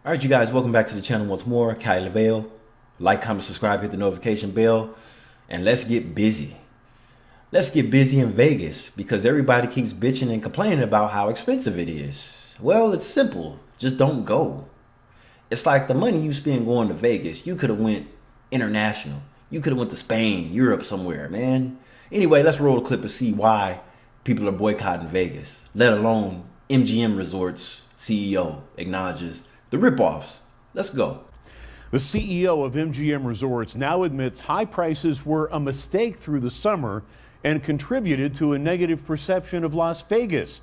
All right, you guys, welcome back to the channel once more. Excalibur. Like, comment, subscribe, hit the notification bell, and let's get busy. Let's get busy in Vegas because everybody keeps bitching and complaining about how expensive it is. Well, it's simple. Just don't go. It's like the money you spend going to Vegas. You could have went international. You could have went to Spain, Europe, somewhere, man. Anyway, let's roll the clip and see why people are boycotting Vegas, let alone MGM Resorts CEO acknowledges the ripoffs. Let's go. The CEO of MGM Resorts now admits high prices were a mistake through the summer and contributed to a negative perception of Las Vegas.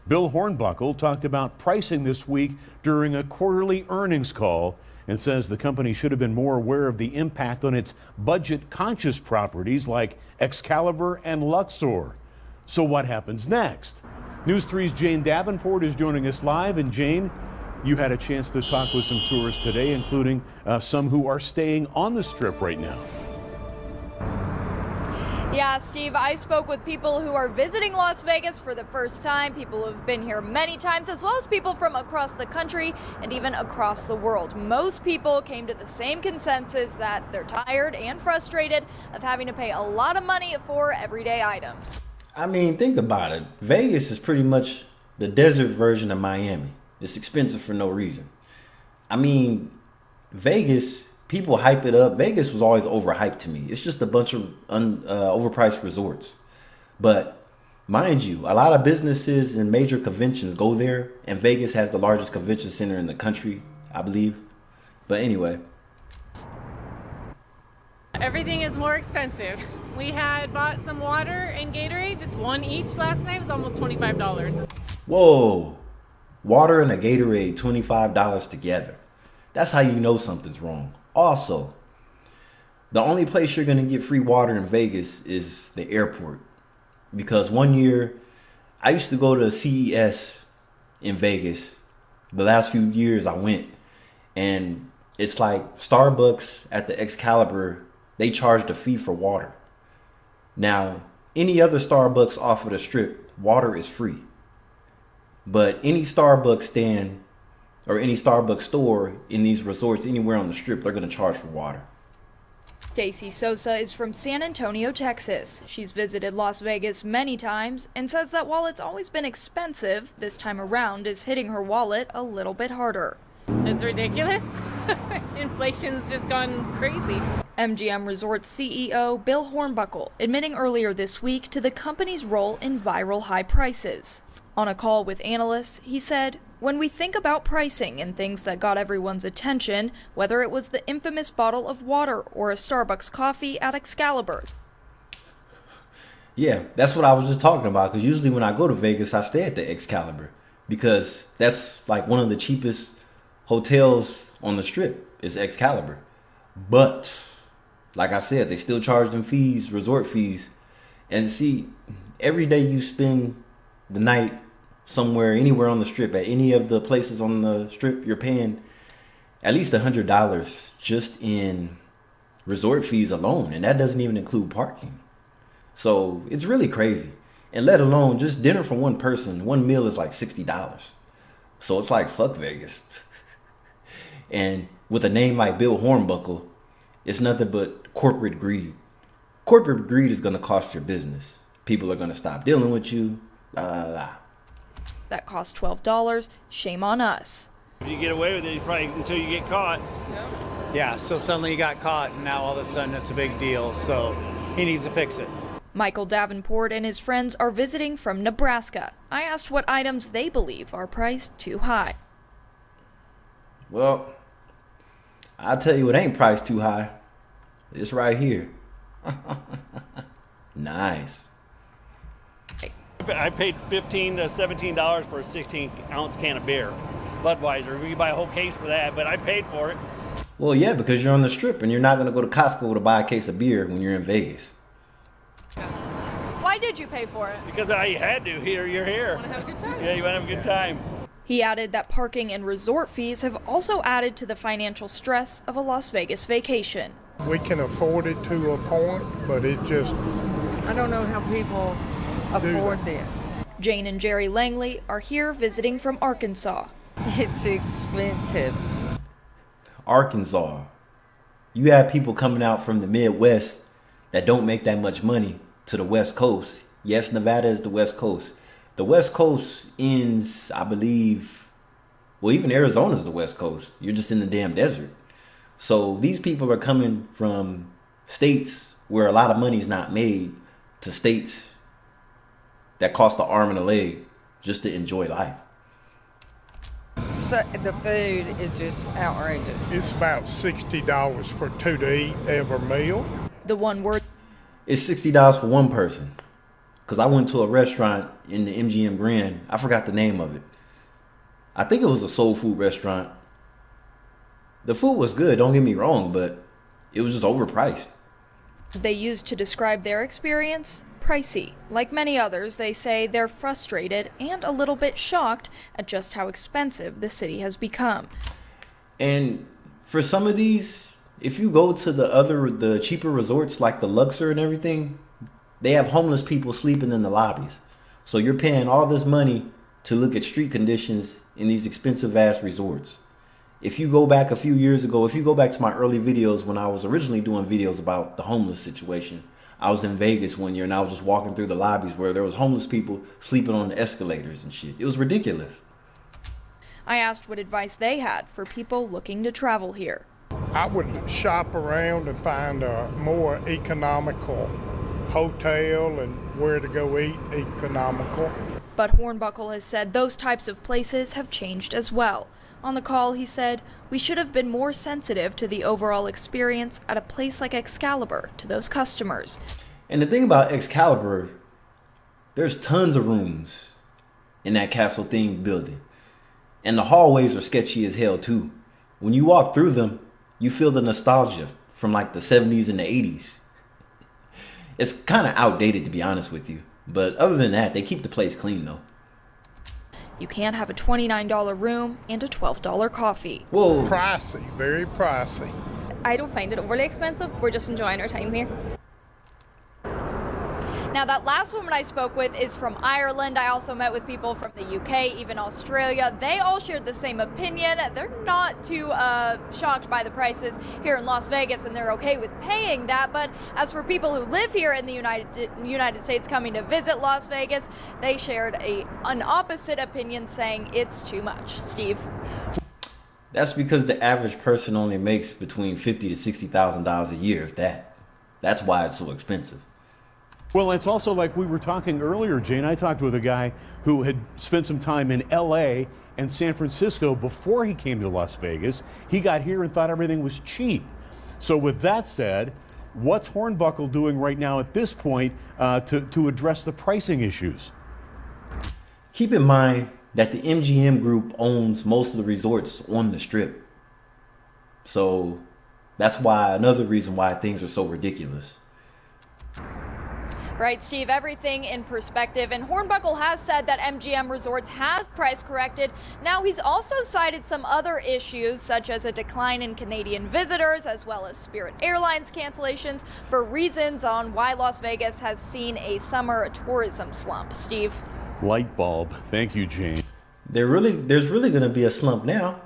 Bill Hornbuckle talked about pricing this week during a quarterly earnings call and says the company should have been more aware of the impact on its budget-conscious properties like Excalibur and Luxor. So what happens next? News 3's Jane Davenport is joining us live. And Jane, you had a chance to talk with some tourists today, including some who are staying on the Strip right now. Yeah, Steve, I spoke with people who are visiting Las Vegas for the first time, people who have been here many times, as well as people from across the country and even across the world. Most people came to the same consensus that they're tired and frustrated of having to pay a lot of money for everyday items. I mean, think about it. Vegas is pretty much the desert version of Miami. It's expensive for no reason. I mean, Vegas, people hype it up. Vegas was always overhyped to me. It's just a bunch of overpriced resorts. But mind you, a lot of businesses and major conventions go there, and Vegas has the largest convention center in the country, I believe. But anyway. Everything is more expensive. We had bought some water and Gatorade, just one each last night. It was almost $25. Whoa. Water and a Gatorade, $25 together. That's how you know something's wrong. Also, the only place you're going to get free water in Vegas is the airport. Because one year, I used to go to CES in Vegas. The last few years I went. And it's like Starbucks at the Excalibur, they charged a fee for water. Now, any other Starbucks off of the Strip, water is free. But any Starbucks stand or any Starbucks store in these resorts anywhere on the Strip, they're going to charge for water. Stacy Sosa is from San Antonio, Texas. She's visited Las Vegas many times and says that while it's always been expensive, this time around is hitting her wallet a little bit harder. It's ridiculous. Inflation's just gone crazy. MGM Resorts CEO Bill Hornbuckle admitting earlier this week to the company's role in viral high prices. On a call with analysts, he said, "When we think about pricing and things that got everyone's attention, whether it was the infamous bottle of water or a Starbucks coffee at Excalibur." Yeah, that's what I was just talking about. Because usually when I go to Vegas, I stay at the Excalibur. Because that's like one of the cheapest hotels on the Strip is Excalibur. But, like I said, they still charge them fees, resort fees. And see, every day you spend the night somewhere, anywhere on the Strip, at any of the places on the Strip, you're paying at least $100 just in resort fees alone. And that doesn't even include parking. So it's really crazy. And let alone just dinner for one person, one meal is like $60. So it's like, fuck Vegas. And with a name like Bill Hornbuckle, it's nothing but corporate greed. Corporate greed is going to cost your business. People are going to stop dealing with you. La, la, la. That cost $12. Shame on us. If you get away with it, you probably until you get caught. Yeah, so suddenly you got caught and now all of a sudden it's a big deal. So he needs to fix it. Michael Davenport and his friends are visiting from Nebraska. I asked what items they believe are priced too high. Well, I'll tell you what ain't priced too high. It's right here. Nice. I paid $15 to $17 for a 16-ounce can of beer. Budweiser. We could buy a whole case for that, but I paid for it. Well, yeah, because you're on the Strip and you're not going to go to Costco to buy a case of beer when you're in Vegas. Why did you pay for it? Because I had to. Here, you're here. Want to have a good time? Yeah, you want to have a good time. He added that parking and resort fees have also added to the financial stress of a Las Vegas vacation. We can afford it to a point, but it just... I don't know how people afford this. Jane and Jerry Langley are here visiting from Arkansas. It's expensive. Arkansas. You have people coming out from the Midwest that don't make that much money to the West Coast. Yes, Nevada is the West Coast. The West Coast ends, I believe, well, even Arizona is the West Coast. You're just in the damn desert. So these people are coming from states where a lot of money's not made to states that cost an arm and a leg just to enjoy life. So the food is just outrageous. It's about $60 for two to eat every meal. The one word It's $60 for one person. Because I went to a restaurant in the MGM Grand. I forgot the name of it. I think it was a soul food restaurant. The food was good, don't get me wrong, but it was just overpriced. they used to describe their experience, pricey. Like many others, they say they're frustrated and a little bit shocked at just how expensive the city has become. And for some of these, if you go to the cheaper resorts like the Luxor and everything, they have homeless people sleeping in the lobbies. So you're paying all this money to look at street conditions in these expensive ass resorts. If you go back a few years ago, if you go back to my early videos when I was originally doing videos about the homeless situation, I was in Vegas one year and I was just walking through the lobbies where there was homeless people sleeping on the escalators and shit. It was ridiculous. I asked what advice they had for people looking to travel here. I would shop around and find a more economical hotel and where to go eat economical. But Hornbuckle has said those types of places have changed as well. On the call, he said, "We should have been more sensitive to the overall experience at a place like Excalibur to those customers." And the thing about Excalibur, there's tons of rooms in that castle themed building. And the hallways are sketchy as hell too. When you walk through them, you feel the nostalgia from like the 70s and the 80s. It's kind of outdated, to be honest with you. But other than that, they keep the place clean though. You can't have a $29 room and a $12 coffee. Whoa. Pricey, very pricey. I don't find it overly expensive. We're just enjoying our time here. Now, that last woman I spoke with is from Ireland. I also met with people from the UK, even Australia. They all shared the same opinion. They're not too shocked by the prices here in Las Vegas, and they're okay with paying that. But as for people who live here in the United States coming to visit Las Vegas, they shared an opposite opinion, saying it's too much. Steve? That's because the average person only makes between $50,000 to $60,000 a year, if that. That's why it's so expensive. Well, it's also like we were talking earlier, Jane. I talked with a guy who had spent some time in LA and San Francisco before he came to Las Vegas. He got here and thought everything was cheap. So with that said, what's Hornbuckle doing right now at this point to address the pricing issues? Keep in mind that the MGM group owns most of the resorts on the Strip. So that's why another reason why things are so ridiculous. Right, Steve, everything in perspective. And Hornbuckle has said that MGM Resorts has price corrected. Now, he's also cited some other issues, such as a decline in Canadian visitors, as well as Spirit Airlines cancellations, for reasons on why Las Vegas has seen a summer tourism slump. Steve? Light bulb. Thank you, Jane. There's really going to be a slump now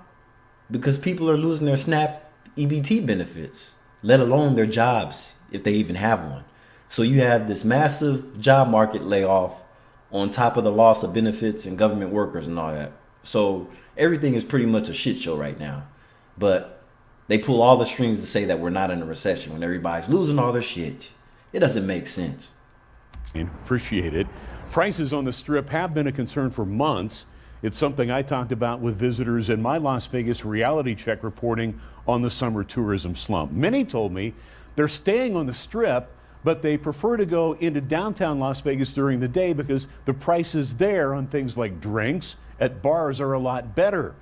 because people are losing their SNAP EBT benefits, let alone their jobs, if they even have one. So you have this massive job market layoff on top of the loss of benefits and government workers and all that. So everything is pretty much a shit show right now. But they pull all the strings to say that we're not in a recession when everybody's losing all their shit. It doesn't make sense. Appreciate it. Prices on the Strip have been a concern for months. It's something I talked about with visitors in my Las Vegas reality check reporting on the summer tourism slump. Many told me they're staying on the Strip, but they prefer to go into downtown Las Vegas during the day because the prices there on things like drinks at bars are a lot better.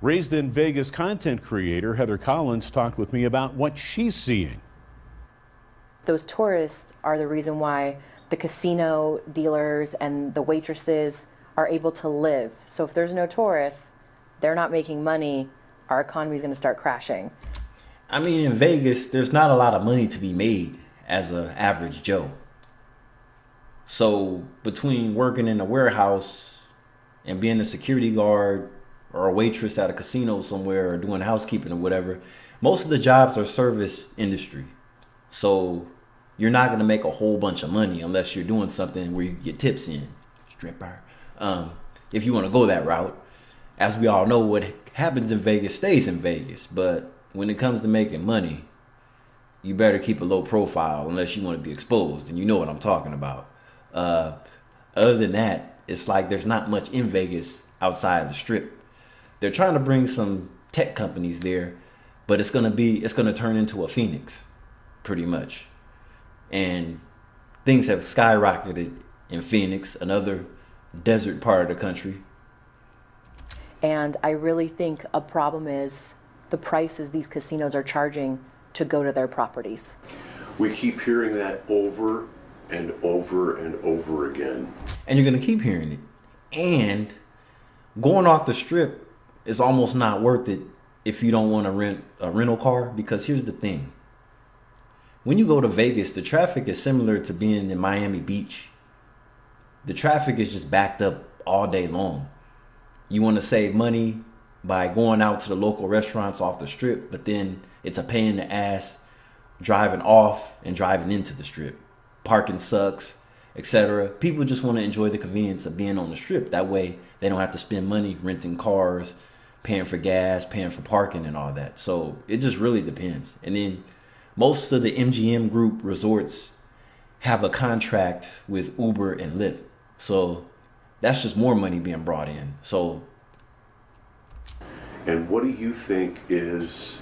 Raised in Vegas content creator Heather Collins talked with me about what she's seeing. Those tourists are the reason why the casino dealers and the waitresses are able to live. So if there's no tourists, they're not making money, our economy is going to start crashing. I mean, in Vegas, there's not a lot of money to be made as an average Joe. So between working in a warehouse and being a security guard or a waitress at a casino somewhere or doing housekeeping or whatever, most of the jobs are service industry. So you're not going to make a whole bunch of money unless you're doing something where you get tips in. Stripper. If you want to go that route. As we all know, what happens in Vegas stays in Vegas. But when it comes to making money, you better keep a low profile unless you want to be exposed. And you know what I'm talking about. Other than that, it's like there's not much in Vegas outside the Strip. They're trying to bring some tech companies there, but it's gonna turn into a Phoenix, pretty much. And things have skyrocketed in Phoenix, another desert part of the country. And I really think a problem is the prices these casinos are charging to go to their properties. We keep hearing that over and over and over again. And you're going to keep hearing it. And going off the Strip is almost not worth it if you don't want to rent a rental car, because here's the thing. When you go to Vegas, the traffic is similar to being in Miami Beach. The traffic is just backed up all day long. You want to save money by going out to the local restaurants off the Strip, but then it's a pain in the ass driving off and driving into the Strip. Parking sucks, etc. People just want to enjoy the convenience of being on the Strip. That way they don't have to spend money renting cars, paying for gas, paying for parking and all that. So it just really depends. And then most of the MGM Group resorts have a contract with Uber and Lyft. So that's just more money being brought in. So, and what do you think is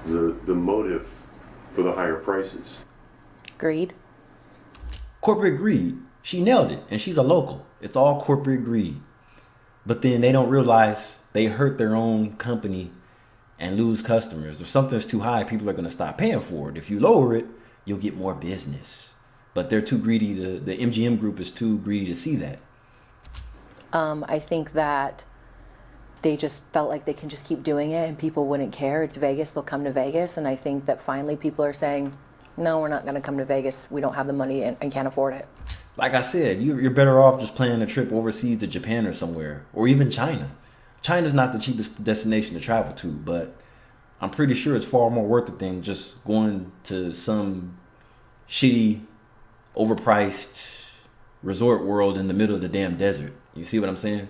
the motive for the higher prices? Greed. Corporate greed. She nailed it, and she's a local. It's all corporate greed. But then they don't realize they hurt their own company and lose customers. If something's too high, people are going to stop paying for it. If you lower it, you'll get more business. But they're too greedy. The MGM Group is too greedy to see that. I think that they just felt like they can just keep doing it and people wouldn't care. It's Vegas, they'll come to Vegas. And I think that finally people are saying, no, we're not going to come to Vegas. We don't have the money and can't afford it. Like I said, you're better off just planning a trip overseas to Japan or somewhere, or even China. China's not the cheapest destination to travel to, but I'm pretty sure it's far more worth it than just going to some shitty, overpriced resort world in the middle of the damn desert. You see what I'm saying?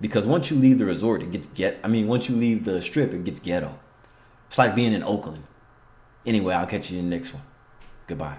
Because once you leave the resort, once you leave the Strip, it gets ghetto. It's like being in Oakland. Anyway, I'll catch you in the next one. Goodbye.